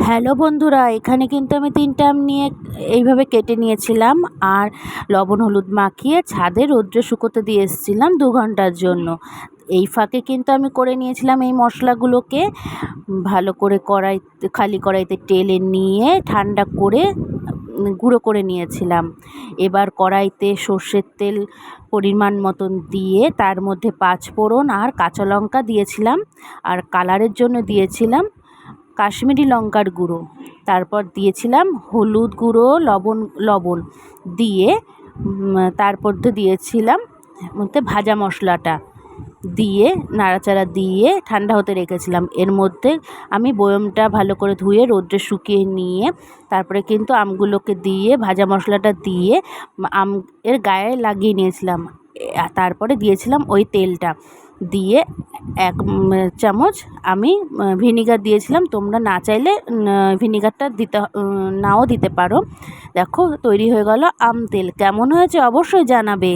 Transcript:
Hello বন্ধুরা, এখানে কিন্তু আমি 3টে আম নিয়ে এইভাবে কেটে নিয়েছিলাম আর লবণ হলুদ মাখিয়ে ছাদে রৌদ্রে শুকোতে দিয়ে এসেছিলাম 2 ঘন্টার জন্য। এই ফাঁকে কিন্তু আমি করে নিয়েছিলাম এই মশলাগুলোকে ভালো করে খালি কড়াইতে টেলে নিয়ে ঠান্ডা করে গুঁড়ো করে নিয়েছিলাম। এবার কড়াইতে সর্ষের তেল পরিমাণ মতন দিয়ে তার মধ্যে 5 ফোড়ন আর কাঁচা লঙ্কা দিয়েছিলাম, আর কালারের জন্য দিয়েছিলাম কাশ্মীরি লঙ্কার গুঁড়ো। তারপর দিয়েছিলাম হলুদ গুঁড়ো, লবণ দিয়ে তারপর দিয়েছিলাম মধ্যে ভাজা মশলাটা দিয়ে নাড়াচাড়া দিয়ে ঠান্ডা হতে রেখেছিলাম। এর মধ্যে আমি বয়মটা ভালো করে ধুয়ে রোদ্রে শুকিয়ে নিয়ে তারপরে কিন্তু আমগুলোকে দিয়ে ভাজা মশলাটা দিয়ে আম এর গায়ে লাগিয়ে নিয়েছিলাম। তারপরে দিয়েছিলাম ওই তেলটা দিয়ে 1 চামচ আমি ভিনিগার দিয়েছিলাম। তোমরা না চাইলে ভিনিগারটা নাও দিতে পারো। দেখো তৈরি হয়ে গেল আম তেল। কেমন হয়েছে অবশ্যই জানাবে।